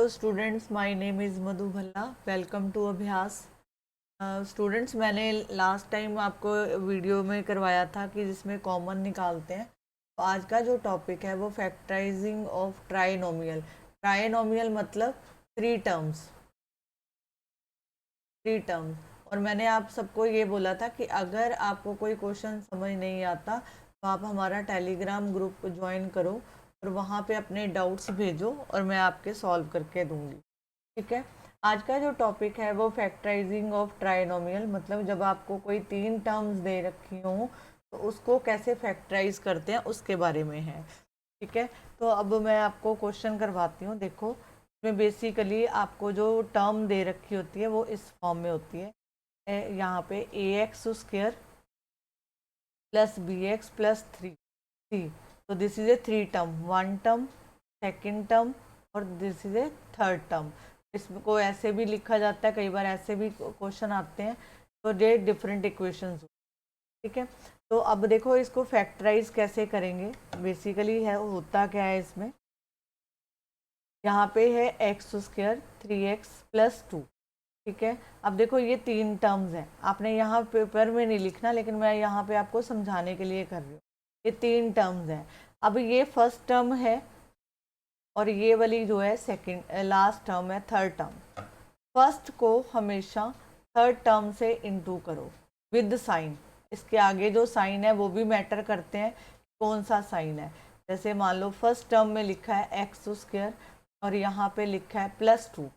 Students, my name is Madhu Bhalla. Welcome to Abhyas. Students, मैंने last time आपको video में करवाया था कि जिसमें कॉमन निकालते हैं। तो आज का जो टॉपिक है वो फैक्टराइजिंग ऑफ ट्राइनोमियल। ट्राइनोमियल मतलब थ्री टर्म्स। और मैंने आप सबको ये बोला था कि अगर आपको कोई क्वेश्चन समझ नहीं आता तो आप हमारा टेलीग्राम ग्रुप ज्वाइन करो और वहाँ पे अपने डाउट्स भेजो और मैं आपके सॉल्व करके दूंगी। ठीक है। आज का जो टॉपिक है वो फैक्टराइजिंग ऑफ ट्राइनोमियल, मतलब जब आपको कोई तीन टर्म्स दे रखी हो तो उसको कैसे फैक्टराइज करते हैं उसके बारे में है। ठीक है। तो अब मैं आपको क्वेश्चन करवाती हूँ। देखो, इसमें बेसिकली आपको जो टर्म दे रखी होती है वो इस फॉर्म में होती है। यहाँ पे a x square plus b x plus three. तो this is a three term, one term, second term और this is a third term. इसको ऐसे भी लिखा जाता है, कई बार ऐसे भी क्वेश्चन आते हैं। तो ये डिफरेंट इक्वेशंस। ठीक है। तो अब देखो, इसको फैक्टराइज कैसे करेंगे। बेसिकली है होता क्या है इसमें, यहाँ पे है एक्स स्क्र 3x प्लस 2। ठीक है। अब देखो ये तीन टर्म्स हैं, आपने यहाँ पेपर में नहीं लिखना, लेकिन मैं यहाँ पे आपको समझाने के लिए कर रही हूँ। ये तीन टर्म्स हैं। अब ये फर्स्ट टर्म है और ये वाली जो है सेकंड लास्ट टर्म है, थर्ड टर्म। फर्स्ट को हमेशा थर्ड टर्म से इनटू करो विद साइन। इसके आगे जो साइन है वो भी मैटर करते हैं, कौन सा साइन है। जैसे मान लो फर्स्ट टर्म में लिखा है एक्स स्क्र और यहाँ पे लिखा है प्लस 2।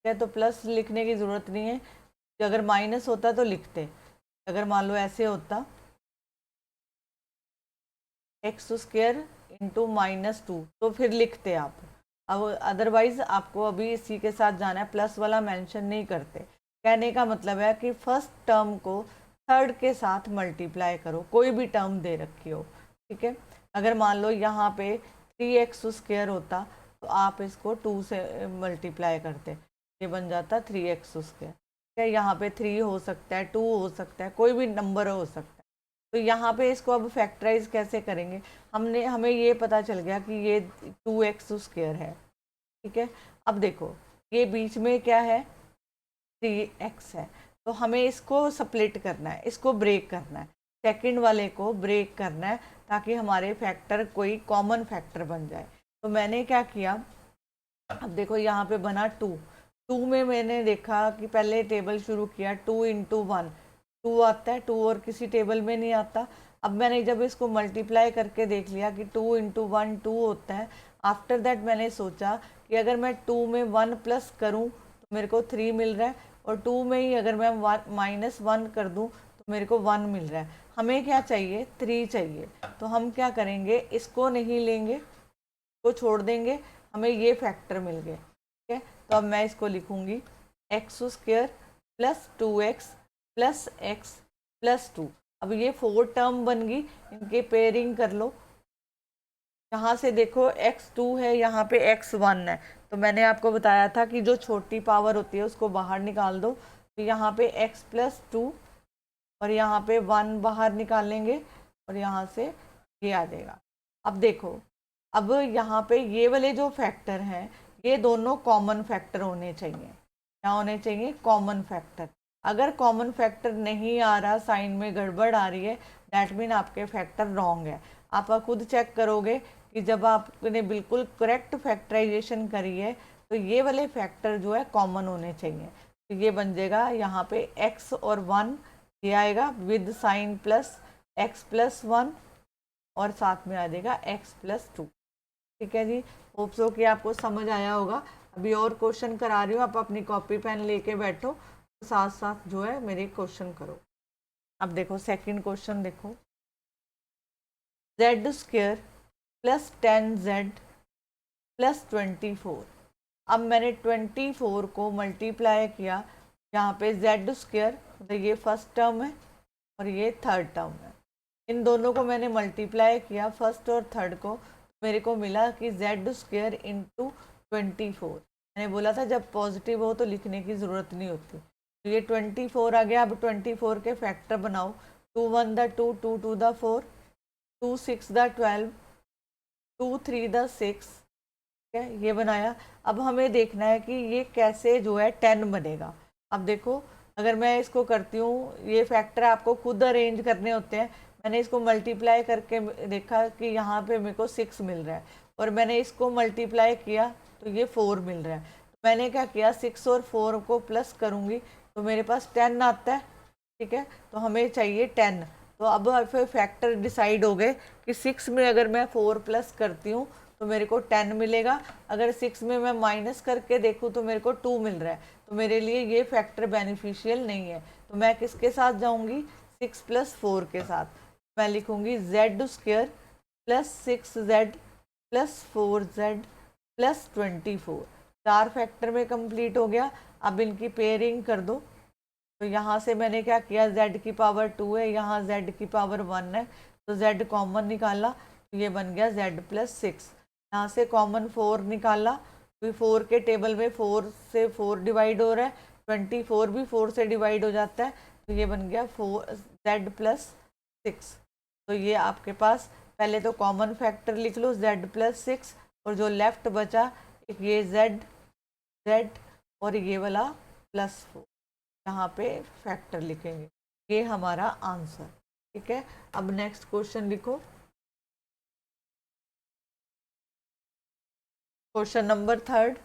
है तो प्लस लिखने की ज़रूरत नहीं है। अगर माइनस होता तो लिखते। अगर मान लो ऐसे होता एक्स स्क्र इंटू -2 तो फिर लिखते आप। अब अदरवाइज आपको अभी इसी के साथ जाना है, प्लस वाला मेंशन नहीं करते। कहने का मतलब है कि फर्स्ट टर्म को थर्ड के साथ मल्टीप्लाई करो, कोई भी टर्म दे रखी हो। ठीक है। अगर मान लो यहाँ पे 3x स्क्र होता तो आप इसको 2 से मल्टीप्लाई करते, ये बन जाता 3x स्क्र। यहाँ पे 3 हो सकता है, 2 हो सकता है, कोई भी नंबर हो सकता है। तो यहाँ पे इसको अब फैक्टराइज कैसे करेंगे, हमें ये पता चल गया कि ये 2x स्क्र है। ठीक है। अब देखो, ये बीच में क्या है, 3x है। तो हमें इसको स्प्लिट करना है, इसको ब्रेक करना है, सेकंड वाले को ब्रेक करना है, ताकि हमारे फैक्टर कोई कॉमन फैक्टर बन जाए। तो मैंने क्या किया, अब देखो यहाँ पे बना 2 में मैंने देखा कि पहले टेबल शुरू किया 2 × 1 2 आता है, 2 और किसी टेबल में नहीं आता। अब मैंने जब इसको मल्टीप्लाई करके देख लिया कि 2 × 1 2 होता है। आफ्टर दैट मैंने सोचा कि अगर मैं 2 में 1 प्लस करूँ तो मेरे को 3 मिल रहा है, और 2 में ही अगर मैं -1 कर दूँ तो मेरे को 1 मिल रहा है। हमें क्या चाहिए, 3 चाहिए। तो हम क्या करेंगे, इसको नहीं लेंगे, को छोड़ देंगे, हमें ये फैक्टर मिल गए। ठीक है। तो अब मैं इसको लिखूंगी x square plus 2x plus x plus 2। अब ये 4 टर्म बन गई, इनके पेयरिंग कर लो। यहाँ से देखो x2 है, यहाँ पे x1 है। तो मैंने आपको बताया था कि जो छोटी पावर होती है उसको बाहर निकाल दो। तो यहाँ पे x प्लस 2 और यहाँ पे 1 बाहर निकालेंगे और यहाँ से ये आ जाएगा। अब देखो, अब यहाँ पे ये वाले जो फैक्टर हैं ये दोनों कॉमन फैक्टर होने चाहिए। क्या होने चाहिए, कॉमन फैक्टर। अगर कॉमन फैक्टर नहीं आ रहा, साइन में गड़बड़ आ रही है, दैट मीन आपके फैक्टर रॉन्ग है। आप खुद चेक करोगे कि जब आपने बिल्कुल करेक्ट फैक्टराइजेशन करी है तो ये वाले फैक्टर जो है कॉमन होने चाहिए। तो ये बन जाएगा यहाँ पे x और 1, ये आएगा with sign plus x plus 1 और साथ में आ जाएगा x प्लस 2। ठीक है जी। होप सो कि आपको समझ आया होगा। अभी और क्वेश्चन करा रही हूँ, आप अपनी कॉपी पेन लेके बैठो, साथ साथ जो है मेरे क्वेश्चन करो। अब देखो सेकंड क्वेश्चन देखो, z square plus 10z plus 24। अब मैंने 24 को मल्टीप्लाई किया, यहाँ पे z स्क्र मतलब ये फर्स्ट टर्म है और ये थर्ड टर्म है। इन दोनों को मैंने मल्टीप्लाई किया, फर्स्ट और थर्ड को, मेरे को मिला कि z स्क्र इंटू 24। मैंने बोला था जब पॉजिटिव हो तो लिखने की ज़रूरत नहीं होती। तो ये 24 आ गया। अब 24 के फैक्टर बनाओ, 2 1 द 2, 2 2 द 4, 2 6 द 12, 2 3 द 6, है, ये बनाया। अब हमें देखना है कि ये कैसे जो है 10 बनेगा। अब देखो अगर मैं इसको करती हूँ, ये फैक्टर आपको खुद अरेंज करने होते हैं। मैंने इसको मल्टीप्लाई करके देखा कि यहाँ पे मेरे को 6 मिल रहा है, और मैंने इसको मल्टीप्लाई किया तो ये 4 मिल रहा है। तो मैंने क्या किया, 6 और 4 को प्लस करूँगी तो मेरे पास 10 आता है। ठीक है, तो हमें चाहिए 10। तो अब फिर फैक्टर डिसाइड हो गए कि 6 में अगर मैं 4 प्लस करती हूँ तो मेरे को 10 मिलेगा, अगर 6 में मैं माइनस करके देखूँ तो मेरे को 2 मिल रहा है। तो मेरे लिए ये फैक्टर बेनिफिशियल नहीं है। तो मैं किसके साथ जाऊँगी, 6 + 4 के साथ। मैं लिखूँगी z² + 6z + 4z + 24। 4 फैक्टर में कंप्लीट हो गया। अब इनकी पेयरिंग कर दो। तो यहाँ से मैंने क्या किया, z की पावर 2 है, यहाँ z की पावर 1 है, तो z कॉमन निकाला तो ये बन गया z + 6। यहाँ से कॉमन 4 निकाला, तो 4 के टेबल में 4 से 4 डिवाइड हो रहा है, 24 भी 4 से डिवाइड हो जाता है, तो ये बन गया z + 6। तो ये आपके पास पहले तो कॉमन फैक्टर लिख लो z + 6, और जो लेफ्ट बचा एक ये z और ये वाला +4, यहाँ पे फैक्टर लिखेंगे। ये हमारा आंसर। ठीक है, अब नेक्स्ट क्वेश्चन लिखो। Question number 3।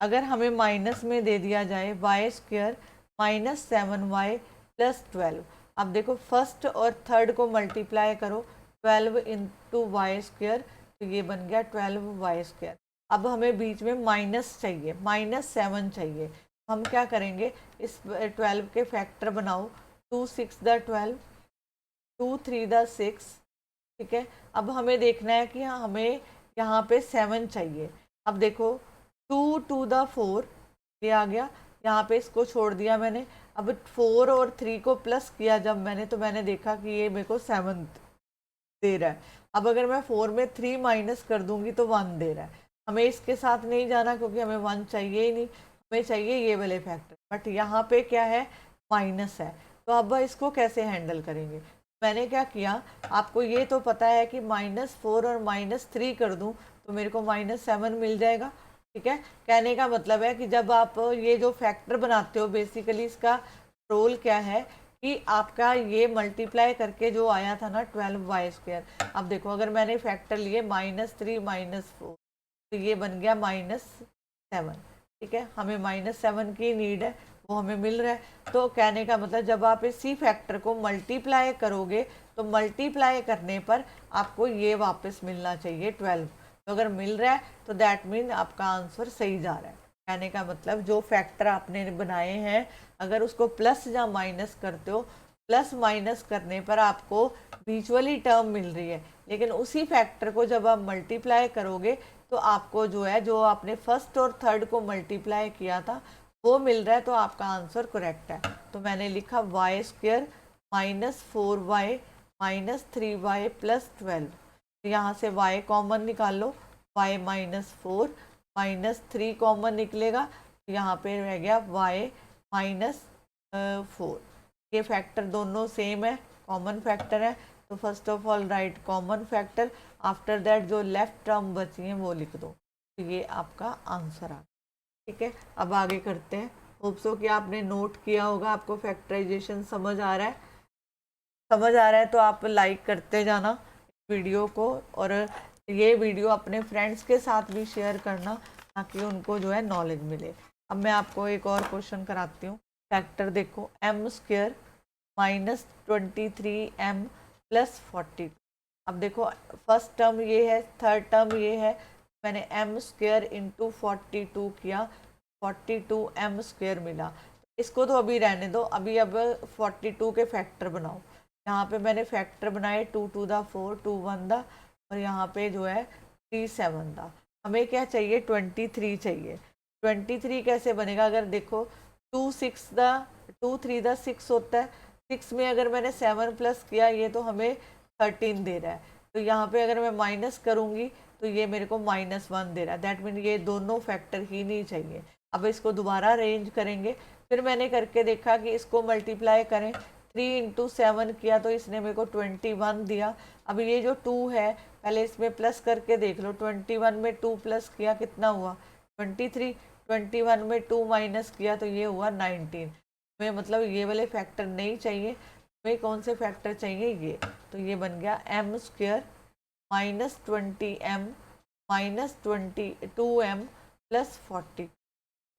अगर हमें माइनस में दे दिया जाए y² - 7y + 12। अब देखो फर्स्ट और थर्ड को मल्टीप्लाई करो, 12 × y², तो ये बन गया 12y²। अब हमें बीच में माइनस चाहिए, -7 चाहिए। हम क्या करेंगे, इस 12 के फैक्टर बनाओ। 2 × 6 = 12, 2 × 3 = 6। ठीक है, अब हमें देखना है कि हमें यहाँ पे 7 चाहिए। अब देखो 2 × 4 ये आ गया, यहाँ पे इसको छोड़ दिया मैंने। अब 4 और 3 को प्लस किया जब मैंने, तो मैंने देखा कि ये मेरे को 7 दे रहा है। अब अगर मैं 4 में 3 माइनस कर दूंगी तो 1 दे रहा है। हमें इसके साथ नहीं जाना क्योंकि हमें 1 चाहिए ही नहीं, हमें चाहिए ये वाले फैक्टर। बट यहाँ पे क्या है, माइनस है। तो अब इसको कैसे हैंडल करेंगे। मैंने क्या किया, आपको ये तो पता है कि -4 और -3 कर दूं तो मेरे को -7 मिल जाएगा। ठीक है, कहने का मतलब है कि जब आप ये जो फैक्टर बनाते हो, बेसिकली इसका रोल क्या है कि आपका ये मल्टीप्लाई करके जो आया था ना 12y²। अब देखो अगर मैंने फैक्टर लिए -3 -4, तो ये बन गया -7। ठीक है, हमें -7 की नीड है, वो हमें मिल रहा है। तो कहने का मतलब जब आप इसी फैक्टर को मल्टीप्लाई करोगे तो मल्टीप्लाई करने पर आपको ये वापस मिलना चाहिए 12। तो अगर मिल रहा है तो दैट मीन आपका आंसर सही जा रहा है। कहने का मतलब जो फैक्टर आपने बनाए हैं, अगर उसको प्लस या माइनस करते हो, प्लस माइनस करने पर आपको विजुअली टर्म मिल रही है, लेकिन उसी फैक्टर को जब आप मल्टीप्लाई करोगे तो आपको जो है, जो आपने फर्स्ट और थर्ड को मल्टीप्लाई किया था वो मिल रहा है, तो आपका आंसर करेक्ट है। तो मैंने लिखा y² - 4y - 3y + 12। तो यहाँ से y कॉमन निकाल लो, y - 4 - 3 कॉमन निकलेगा, तो यहाँ पे रह गया y - 4। ये फैक्टर दोनों सेम है, कॉमन फैक्टर है। तो first of all right common factor, after that जो लेफ्ट टर्म बची हैं वो लिख दो। तो ये आपका आंसर आ। ठीक है, अब आगे करते हैं। होप सो कि आपने नोट किया होगा, आपको फैक्टराइजेशन समझ आ रहा है। समझ आ रहा है तो आप लाइक करते जाना वीडियो को, और ये वीडियो अपने फ्रेंड्स के साथ भी शेयर करना ताकि उनको जो है नॉलेज मिले। अब मैं आपको एक और क्वेश्चन कराती हूँ। फैक्टर देखो, m² - 23m + 40। अब देखो फर्स्ट टर्म ये है, थर्ड टर्म ये है, मैंने m² × 42 किया, 42m² मिला। इसको तो अभी रहने दो, अभी अब 42 के फैक्टर बनाओ। यहाँ पे मैंने फैक्टर बनाए 2 × 4, 2 × 1 और यहाँ पे जो है 3 × 7। हमें क्या चाहिए, 23 चाहिए। 23 कैसे बनेगा, अगर देखो 2 × 3 = 6 होता है। 6 में अगर मैंने 7 प्लस किया, ये तो हमें 13 दे रहा है। तो यहाँ पे अगर मैं माइनस करूँगी तो ये मेरे को -1 दे रहा है। दैट मीन ये दोनों फैक्टर ही नहीं चाहिए। अब इसको दोबारा अरेंज करेंगे। फिर मैंने करके देखा कि इसको मल्टीप्लाई करें, 3 इंटू 7 किया तो इसने मेरे को 21 दिया। अब ये जो 2 है पहले इसमें प्लस करके देख लो, 21 में 2 प्लस किया कितना हुआ 23, 21 में 2 माइनस किया तो ये हुआ 19। हमें मतलब ये वाले फैक्टर नहीं चाहिए, हमें कौन से फैक्टर चाहिए ये, तो ये बन गया m square minus 20m minus 22m plus 40।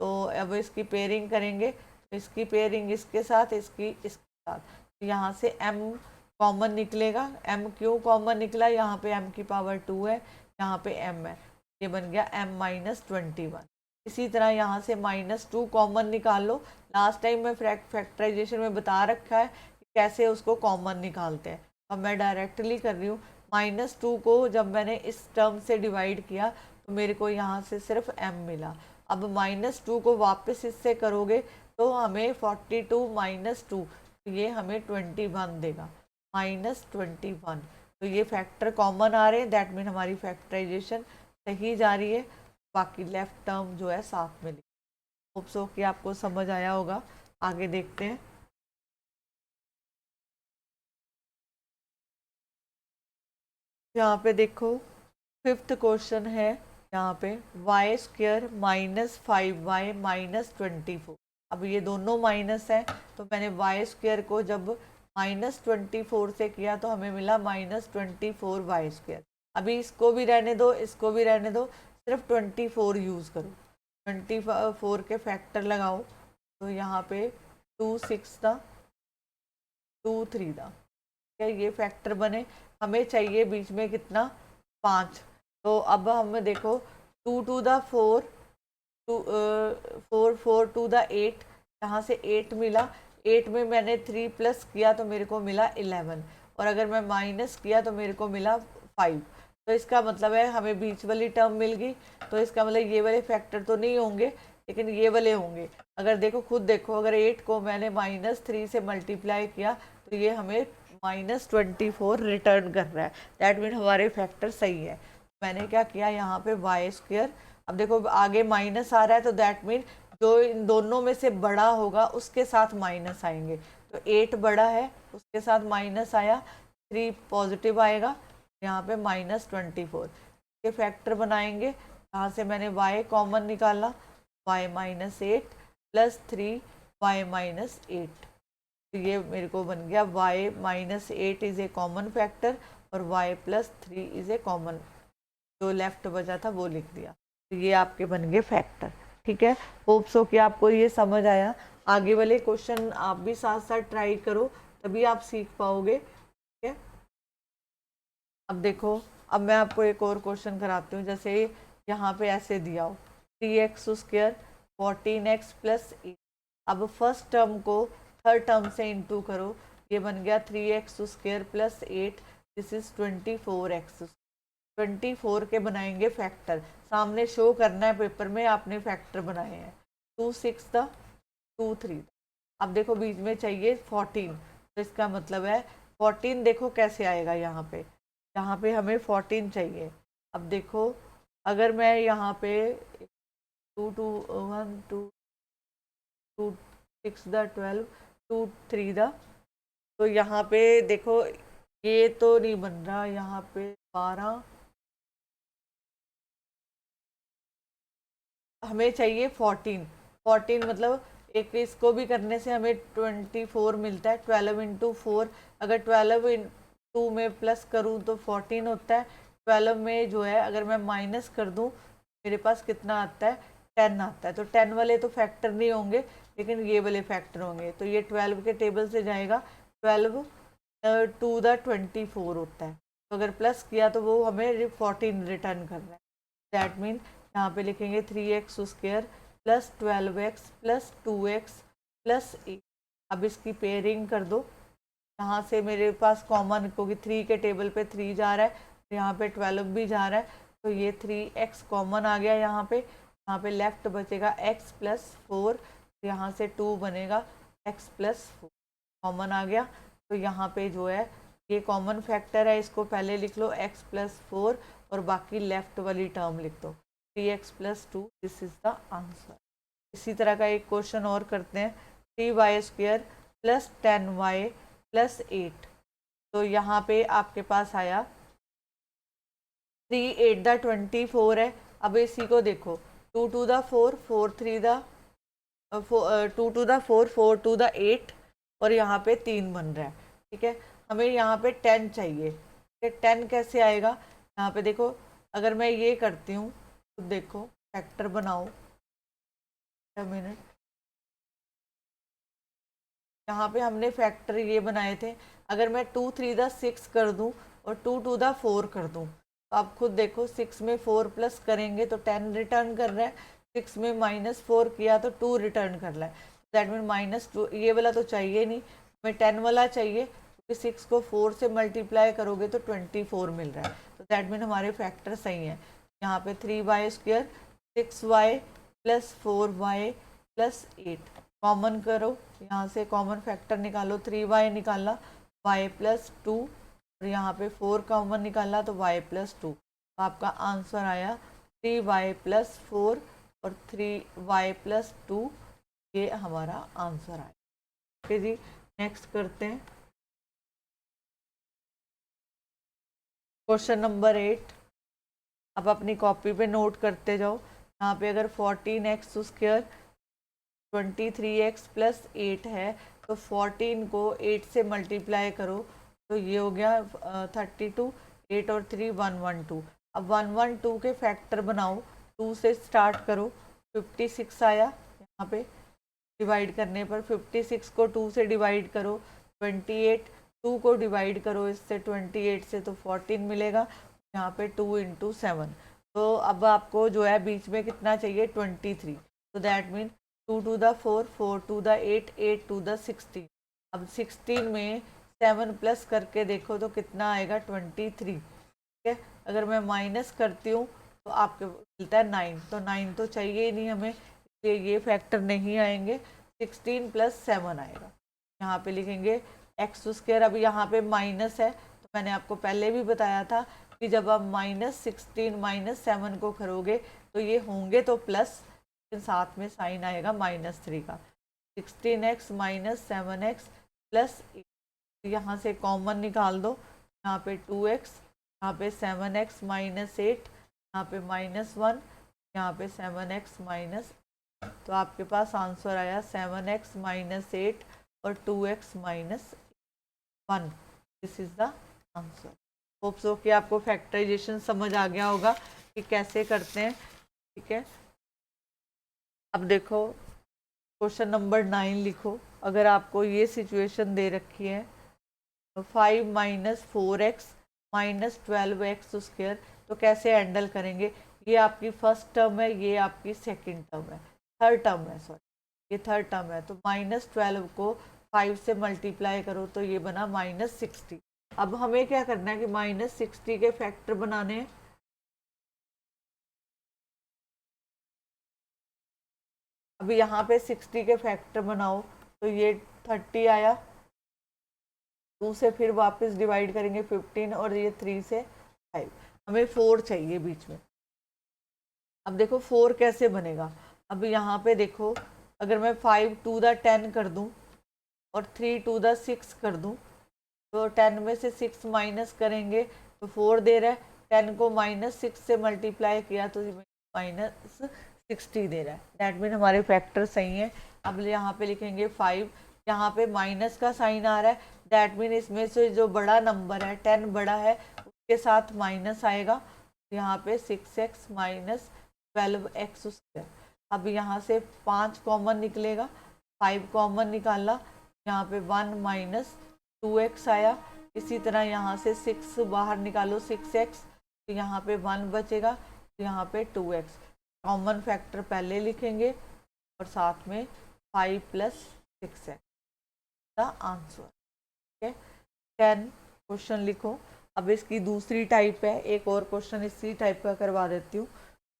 तो अब इसकी पेयरिंग करेंगे, तो इसकी पेयरिंग इसके साथ, इसके साथ, तो यहाँ से m कॉमन निकलेगा। m क्यों कॉमन निकला, यहाँ पे m की पावर 2 है, यहाँ पे m है, ये बन गया m माइनस 21। इसी तरह यहाँ से -2 कॉमन निकाल लो। लास्ट टाइम मैं फैक्टराइजेशन में बता रखा है कि कैसे उसको कॉमन निकालते हैं। अब मैं डायरेक्टली कर रही हूँ। -2 को जब मैंने इस टर्म से डिवाइड किया तो मेरे को यहाँ से सिर्फ m मिला। अब -2 को वापस इससे करोगे तो हमें 42 माइनस 2, ये हमें 21 देगा, -21। तो ये फैक्टर कॉमन आ रहे हैं, दैट मीन हमारी फैक्टराइजेशन सही जा रही है। बाकी लेफ्ट टर्म जो है साथ में लिखो। होप सो कि आपको समझ आया होगा। आगे देखते हैं। यहाँ पे देखो 5th क्वेश्चन है, यहाँ पे Y square minus 5y minus 24। अब ये दोनों माइनस है, तो मैंने वाई स्क्वेयर को जब -24 से किया तो हमें मिला -24y स्क्वेयर। अभी इसको भी रहने दो, इसको भी रहने दो, सिर्फ 24 यूज़ करो। 24 के फैक्टर लगाओ, तो यहाँ पे 2 6 था, 2 3 था, क्या ये फैक्टर बने। हमें चाहिए बीच में कितना 5। तो अब हम देखो 2 टू द 4, 4 टू द 8, यहाँ से 8 मिला, 8 में मैंने 3 प्लस किया तो मेरे को मिला 11, और अगर मैं माइनस किया तो मेरे को मिला 5। तो इसका मतलब है हमें बीच वाली टर्म मिल गई। तो इसका मतलब ये वाले फैक्टर तो नहीं होंगे, लेकिन ये वाले होंगे। अगर देखो खुद देखो, अगर 8 को मैंने -3 से मल्टीप्लाई किया तो ये हमें -24 रिटर्न कर रहा है, दैट मीन हमारे फैक्टर सही है। मैंने क्या किया यहाँ पे वाई स्क्वेयर, अब देखो आगे माइनस आ रहा है तो दैट मीन जो इन दोनों में से बड़ा होगा उसके साथ माइनस आएंगे। तो 8 बड़ा है, उसके साथ माइनस आया, 3 पॉजिटिव आएगा, यहाँ पे -24 के फैक्टर बनाएंगे। यहाँ से मैंने y कॉमन निकाला, y -8 प्लस 3y -8, तो ये मेरे को बन गया y -8 is a common factor और y +3 इज़ ए कॉमन, जो लेफ्ट बचा था वो लिख दिया। तो ये आपके बन गए फैक्टर। ठीक है, होप सो कि आपको ये समझ आया। आगे वाले क्वेश्चन आप भी साथ साथ ट्राई करो, तभी आप सीख पाओगे। ठीक है, अब देखो, अब मैं आपको एक और क्वेश्चन कराती हूँ। जैसे यहाँ पे ऐसे दिया हो 3x² 14x + 8। अब फर्स्ट टर्म को थर्ड टर्म से इंटू करो, ये बन गया 3x² + 8, दिस इज 24x। 24 के बनाएंगे फैक्टर, सामने शो करना है पेपर में आपने फैक्टर बनाए हैं। 2 6 था, 2 3 था। अब देखो बीच में चाहिए 14, तो इसका मतलब है 14 देखो कैसे आएगा, यहाँ पे हमें 14 चाहिए। अब देखो अगर मैं यहाँ पे 2 2 1 2 2 6 दा 12 2 3 दा, तो यहाँ पे देखो ये तो नहीं बन रहा, यहाँ पे 12, हमें चाहिए 14। 14 मतलब एक इसको भी करने से हमें 24 मिलता है। 12 इंटू 4, अगर 12 इंटू में प्लस करूँ तो 14 होता है। 12 में जो है अगर मैं माइनस कर दूँ मेरे पास कितना आता है, 10 आता है। तो 10 वाले तो फैक्टर नहीं होंगे, लेकिन ये वाले फैक्टर होंगे। तो ये 12 के टेबल से जाएगा, 12 टू द 24 होता है। तो अगर प्लस किया तो वो हमें 14 रिटर्न कर रहा है। दैट मीन यहाँ पे लिखेंगे 3x² + 12x + 2x + 8। अब इसकी पेयरिंग कर दो, यहाँ से मेरे पास कॉमन, क्योंकि 3 के टेबल पे 3 जा रहा है, यहाँ पे 12 भी जा रहा है, तो ये 3x कॉमन आ गया। यहाँ पे लेफ्ट बचेगा x + 4, यहाँ से 2 बनेगा, x + 4 कॉमन आ गया। तो यहाँ पे जो है ये कॉमन फैक्टर है, इसको पहले लिख लो x + 4 और बाकी लेफ्ट वाली टर्म लिख दो 3x + 2, this is the answer. इसी तरह का एक क्वेश्चन और करते हैं। 3y² + 10y plus 8। तो यहाँ पे आपके पास आया 3 8 द 24 है। अब इसी को देखो 2 to the 4 4 3 the 2 to the 4 4 to the 8 और यहाँ पे 3 बन रहा है। ठीक है, हमें यहाँ पे 10 चाहिए। 10 कैसे आएगा? यहाँ पे देखो, अगर मैं ये करती हूँ तो देखो फैक्टर बनाओ, मिनट, यहाँ पे हमने फैक्टर ये बनाए थे। अगर मैं 2 3 द 6 कर दूँ और 2 टू द 4 कर दूँ तो आप खुद देखो 6 में 4 प्लस करेंगे तो 10 रिटर्न कर रहा है, 6 में -4 किया तो 2 रिटर्न कर रहा है। दैट मीन -2, ये वाला तो चाहिए नहीं, हमें 10 वाला चाहिए क्योंकि 6 को 4 से मल्टीप्लाई करोगे तो 24 मिल रहा है। तो दैट मीन हमारे फैक्टर सही है। यहाँ पे 3y² 6y plus 4y plus 8 common करो, यहाँ से कॉमन फैक्टर निकालो, 3y निकाला y प्लस 2 और यहाँ पे 4 कॉमन निकाला तो y प्लस 2। तो आपका आंसर आया 3y प्लस 4 और 3y प्लस 2, ये हमारा आंसर आया। ओके जी, नेक्स्ट करते हैं क्वेश्चन नंबर 8। अब अपनी कॉपी पे नोट करते जाओ। यहाँ पे अगर 14x² 23x प्लस 8 है तो 14 को 8 से मल्टीप्लाई करो तो ये हो गया 32, 8 और 3 112। अब 112 के फैक्टर बनाओ, 2 से स्टार्ट करो, 56 आया। यहाँ पे डिवाइड करने पर 56 को 2 से डिवाइड करो 28, 2 को डिवाइड करो इससे 28 से तो 14 मिलेगा। यहाँ पे 2 इंटू 7। तो अब आपको जो है बीच में कितना चाहिए? 23। तो that mean 2 to the 4 4 to the 8 8 to the 16। अब 16 में 7 प्लस करके देखो तो कितना आएगा? 23। ठीक है, अगर मैं माइनस करती हूँ तो आपके मिलता है 9। तो 9 तो चाहिए ही नहीं हमें, इसलिए ये फैक्टर नहीं आएंगे। 16 प्लस 7 आएगा। यहाँ पे लिखेंगे x²। अब यहाँ पे माइनस है तो मैंने आपको पहले भी बताया था कि जब आप -16 -7 को करोगे तो ये होंगे तो प्लस, साथ में साइन आएगा -3 का। 16x - 7x प्लस 8, यहाँ से कॉमन निकाल दो, यहाँ पे 2x, यहाँ पे 7x - 8, यहाँ पे -1, यहाँ पे 7x माइनस, तो आपके पास आंसर आया 7x - 8 और 2x - 1। This is the answer. Hope so कि आपको फैक्टराइजेशन समझ आ गया होगा कि कैसे करते हैं। ठीक है, अब देखो क्वेश्चन नंबर 9 लिखो। अगर आपको ये सिचुएशन दे रखी है 5 - 4x - 12x², तो कैसे हैंडल करेंगे? ये आपकी फर्स्ट टर्म है, ये आपकी सेकंड टर्म है, थर्ड टर्म है, सॉरी ये थर्ड टर्म है। तो -12 को 5 से मल्टीप्लाई करो तो ये बना -60। अब हमें क्या करना है कि -60 के फैक्टर बनाने हैं। अब यहाँ पे 60 के फैक्टर बनाओ तो ये 30 आया, 2 से फिर वापस डिवाइड करेंगे 15 और ये 3 से 5। हमें 4 चाहिए बीच में। अब देखो 4 कैसे बनेगा? अब यहाँ पे देखो, अगर मैं 5 टू द 10 कर दूँ और 3 टू द 6 कर दूँ तो 10 में से 6 माइनस करेंगे तो 4 दे रहा है, 10 को -6 से मल्टीप्लाई किया तो -60 दे रहा है। दैट मीन हमारे फैक्टर सही है। अब यहाँ पे लिखेंगे 5, यहाँ पे माइनस का साइन आ रहा है, दैट मीन इसमें से जो बड़ा नंबर है 10 बड़ा है उसके साथ माइनस आएगा। यहाँ पे 6x - 12x²। अब यहाँ से 5 कॉमन निकलेगा, 5 कॉमन निकाला, यहाँ पे 1 - 2x आया। इसी तरह यहाँ से 6 बाहर निकालो 6x, तो यहाँ पे 1 बचेगा, तो यहाँ पे 2x। कॉमन फैक्टर पहले लिखेंगे और साथ में 5 + 6x द आंसर। ठीक है, 10 क्वेश्चन लिखो। अब इसकी दूसरी टाइप है, एक और क्वेश्चन इसी टाइप का करवा देती हूँ।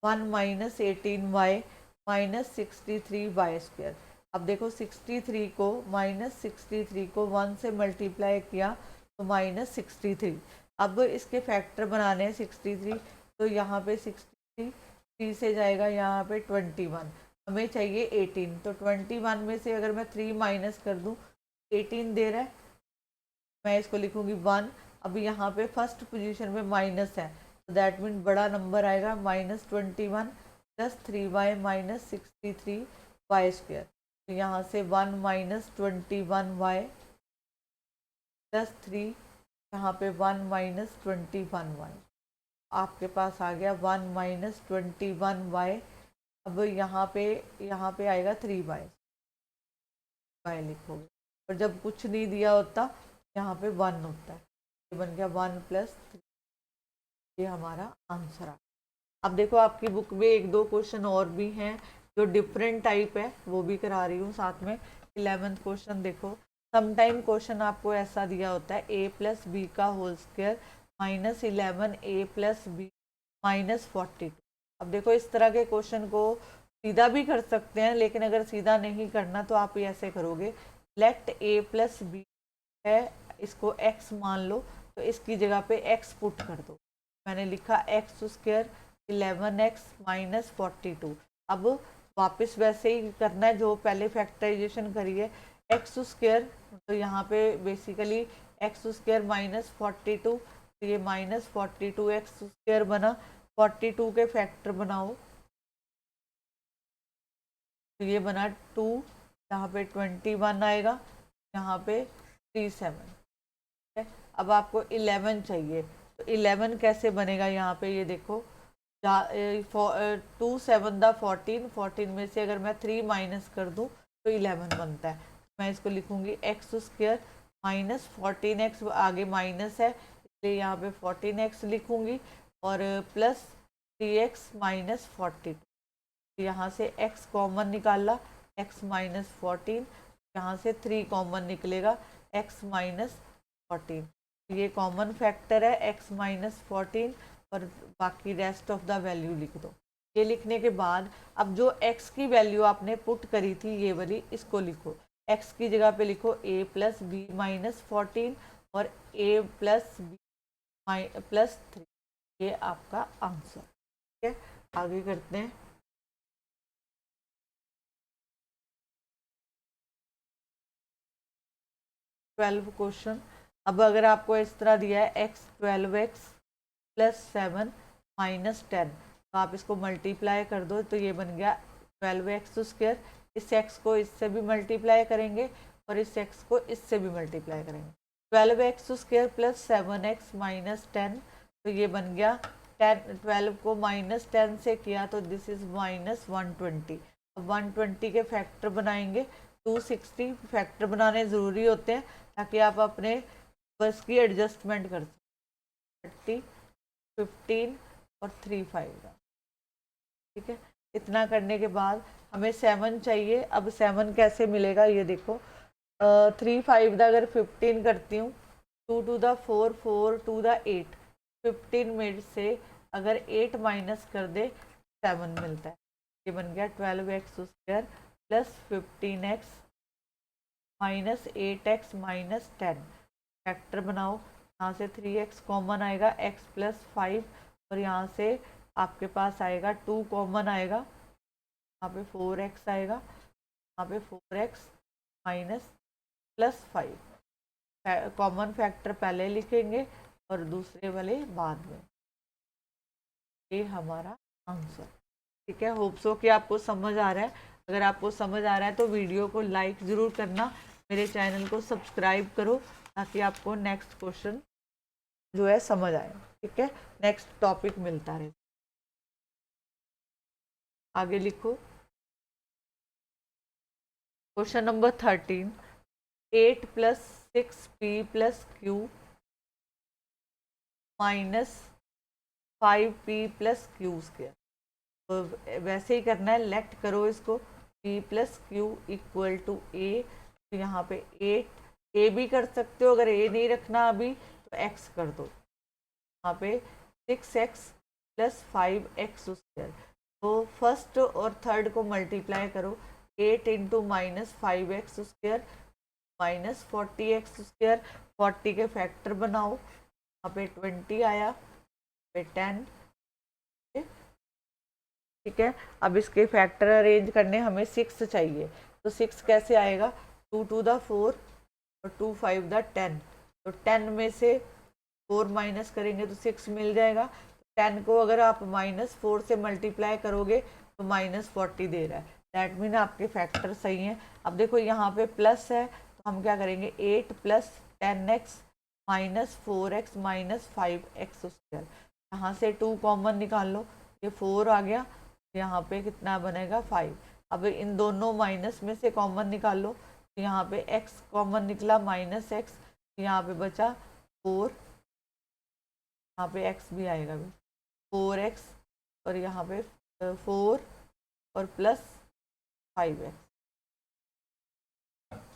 1 - 18y - 63y²। अब देखो 63 को -63 को 1 से मल्टीप्लाई किया तो -63। अब इसके फैक्टर बनाने हैं 63, तो यहाँ पे 63 3 से जाएगा, यहाँ पे 21, हमें चाहिए 18। तो 21 में से अगर मैं 3 माइनस कर दूँ 18 दे रहा है, मैं इसको लिखूंगी 1। अब यहाँ पे फर्स्ट पोजीशन में माइनस है, तो दैट मीन बड़ा नंबर आएगा -21 प्लस 3y माइनस 63y²। तो यहाँ से 1 -21y प्लस 3, यहाँ पे 1 -21y, आपके पास आ गया 1 -21y। अब यहाँ पे आएगा 3y लिखोगे, और जब कुछ नहीं दिया होता यहाँ पे 1 होता है, ये बन गया 1 + 3। ये हमारा आंसर आ। अब देखो आपकी बुक में 1-2 क्वेश्चन और भी हैं जो डिफरेंट टाइप है, वो भी करा रही हूँ साथ में। 11th क्वेश्चन देखो, समटाइम क्वेश्चन आपको ऐसा दिया होता है a + b का होल स्क्वायर -11a + b -42। अब देखो इस तरह के क्वेश्चन को सीधा भी कर सकते हैं, लेकिन अगर सीधा नहीं करना तो आप ऐसे करोगे, लेट a + b है, इसको x मान लो, तो इसकी जगह पे x पुट कर दो। मैंने लिखा x² 11x - 42। अब वापस वैसे ही करना है जो पहले फैक्टराइजेशन करी है, x², तो यहाँ पे बेसिकली x² -42, तो ये -42x² बना। 42 के फैक्टर बनाओ, तो ये बना 2, यहाँ पे 21 आएगा, यहाँ पे 37। अब आपको 11 चाहिए, तो 11 कैसे बनेगा, यहाँ पे ये देखो, 2 7 दा 14, 14 में से अगर मैं 3 माइनस कर दूँ तो 11 बनता है। मैं इसको लिखूंगी x² -14x, आगे माइनस है इसलिए यहाँ पे 14x लिखूंगी, और प्लस 3x - 42। यहाँ से x कॉमन निकाला, x - 14, यहाँ से 3 कॉमन निकलेगा, x - 14। ये कॉमन फैक्टर है x - 14, और बाकी रेस्ट ऑफ द वैल्यू लिख दो। ये लिखने के बाद अब जो x की वैल्यू आपने पुट करी थी ये वाली, इसको लिखो। x की जगह पे लिखो a + b - 14 और a + b + 3। ये आपका आंसर। ठीक है, आगे करते हैं। क्वेश्चन। अब अगर आपको इस तरह दिया है x 12x + 7 - 10, तो आप इसको मल्टीप्लाई कर दो, तो ये बन गया 12x²। इस x को इससे भी मल्टीप्लाई करेंगे और इस x को इससे भी मल्टीप्लाई करेंगे। 12x² + 7x - 10, तो ये बन गया 12 को -10 से किया तो दिस इज -120। अब 120 के फैक्टर बनाएंगे, 260 फैक्टर बनाने ज़रूरी होते हैं ताकि आप अपने बस की एडजस्टमेंट कर सकें। 30, 15 और 35 का। ठीक है, इतना करने के बाद हमें 7 चाहिए। अब 7 कैसे मिलेगा ये देखो, 3 5 दा अगर 15 करती हूँ, 2 2 दा 4, 4 2 दा 8, 15 में से अगर 8 माइनस कर दे 7 मिलता है। ये बन गया 12x² + 15x -8x - 10। फैक्टर बनाओ, यहाँ से 3x कॉमन आएगा, x + 5, और यहाँ से आपके पास आएगा 2 कॉमन आएगा, यहाँ पे 4x आएगा, यहाँ पे 4x - +5। कॉमन फैक्टर पहले लिखेंगे और दूसरे वाले बाद में। ये हमारा आंसर। ठीक है, होप सो कि आपको समझ आ रहा है। अगर आपको समझ आ रहा है तो वीडियो को लाइक ज़रूर करना, मेरे चैनल को सब्सक्राइब करो ताकि आपको नेक्स्ट क्वेश्चन जो है समझ आए। ठीक है, नेक्स्ट टॉपिक मिलता रहे। आगे लिखो question number 13, 8 + 6p + q -5p + q²। तो वैसे ही करना है, लेट करो इसको, p + q = a। तो यहाँ पे 8 a भी कर सकते हो, अगर a नहीं रखना अभी तो x कर दो। यहाँ पे 6x + 5x²। तो फर्स्ट और थर्ड को मल्टीप्लाई करो, 8 × -5x² -40x²। 40 के फैक्टर बनाओ, यहाँ पे 20 आया, पे 10। ठीक है, अब इसके फैक्टर अरेंज करने हमें 6 चाहिए, तो 6 कैसे आएगा, 2 2 दा 4 और 2 5 दा 10। तो 10 में से 4 माइनस करेंगे तो 6 मिल जाएगा। 10 को अगर आप -4 से मल्टीप्लाई करोगे तो -40 दे रहा है। दैट मीन आपके फैक्टर सही हैं। अब देखो यहाँ पे प्लस है तो हम क्या करेंगे 8 + 10x - 4x - 5x स्क्वायर। यहाँ से 2 कॉमन निकाल लो, ये 4 आ गया, यहाँ पे कितना बनेगा 5। अब इन दोनों माइनस में से कॉमन निकाल लो, यहाँ पे x कॉमन निकला -x, यहाँ पे बचा 4, यहाँ पे x भी आएगा भी 4x, और यहाँ पे 4 और प्लस 5x।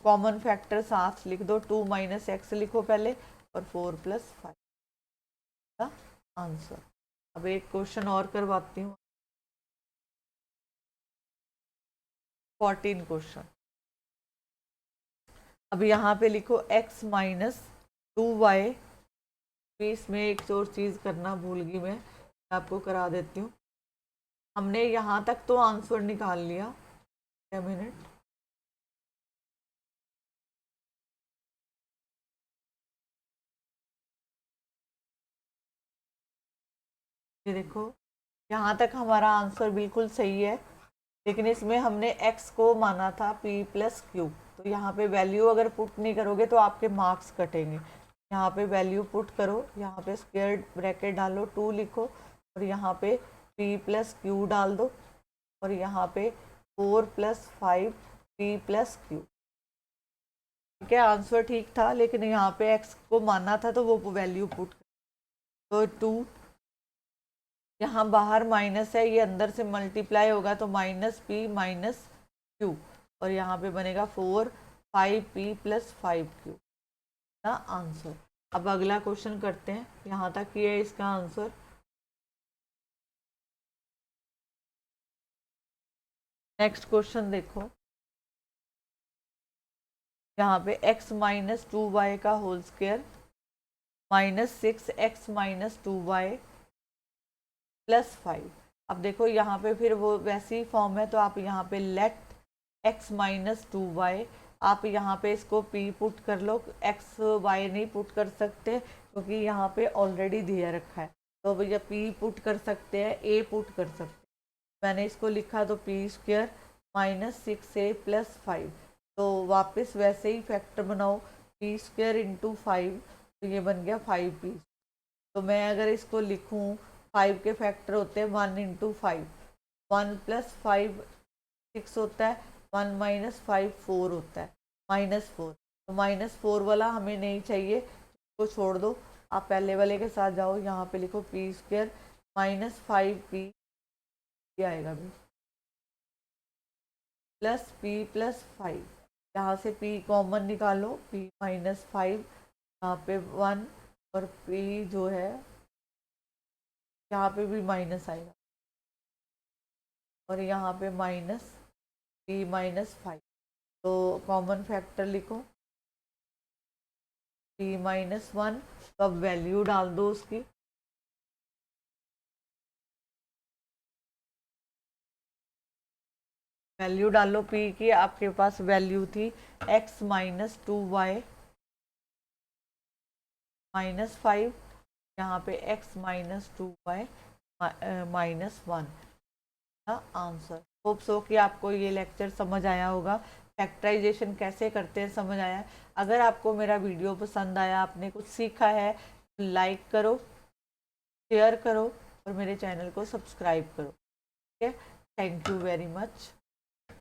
कॉमन फैक्टर साथ लिख दो, 2 - x लिखो पहले और 4 + 5 का आंसर। अब एक क्वेश्चन और करवाती हूँ, 14 क्वेश्चन। अब यहाँ पे लिखो x - 2y। इसमें एक और चीज़ करना भूल गई मैं, आपको करा देती हूँ। हमने यहाँ तक तो आंसर निकाल लिया, 1 मिनट। ये देखो यहाँ तक हमारा आंसर बिल्कुल सही है, लेकिन इसमें हमने x को माना था p + q। तो यहाँ पे वैल्यू अगर पुट नहीं करोगे तो आपके मार्क्स कटेंगे। यहाँ पे वैल्यू पुट करो, यहाँ पे स्क्वायर ब्रैकेट डालो, 2 लिखो और यहाँ पे p + q डाल दो, और यहाँ पे 4 + 5 p + q। ठीक है, आंसर ठीक था, लेकिन यहाँ पे x को माना था तो वो वैल्यू पुट। तो 2, यहाँ बाहर माइनस है, ये अंदर से मल्टीप्लाई होगा तो -p - q, और यहाँ पे बनेगा 4 5p + 5q का आंसर। अब अगला क्वेश्चन करते हैं, यहाँ तक ये है इसका आंसर। नेक्स्ट क्वेश्चन देखो, यहाँ पे x - 2y का होल स्क्वायर -6x - 2y + 5। अब देखो यहाँ पे फिर वो वैसी ही फॉर्म है, तो आप यहाँ पे लेट x - 2y, आप यहाँ पे इसको p पुट कर लो, x y नहीं पुट कर सकते क्योंकि यहाँ पे ऑलरेडी दिया रखा है। तो भैया p पुट कर सकते हैं, a पुट कर सकते हैं। मैंने इसको लिखा तो p² -6a + 5। तो वापस वैसे ही फैक्टर बनाओ, p² × 5, तो ये बन गया 5p। तो मैं अगर इसको लिखूं, 5 के फैक्टर होते हैं 1 × 5, 1 + 5 6 होता है, 1 - 5 4 होता है, -4। तो -4 वाला हमें नहीं चाहिए, इसको छोड़ दो। आप पहले वाले के साथ जाओ, यहाँ पे लिखो p² -5p आएगा भी +p + 5। यहाँ से p कॉमन निकालो, p - 5, यहाँ पे 1, और p जो है यहाँ पे भी माइनस आएगा, और यहाँ पे -p - 5। तो कॉमन फैक्टर लिखो p - 1। तो अब वैल्यू डाल दो उसकी, वैल्यू डालो p की। आपके पास वैल्यू थी x - 2y -5, यहाँ पे x - 2y -1 का आंसर। होप सो कि आपको ये लेक्चर समझ आया होगा, फैक्टराइजेशन कैसे करते हैं समझ आया। अगर आपको मेरा वीडियो पसंद आया, आपने कुछ सीखा है, लाइक करो, शेयर करो और मेरे चैनल को सब्सक्राइब करो। ठीक है, थैंक यू वेरी मच।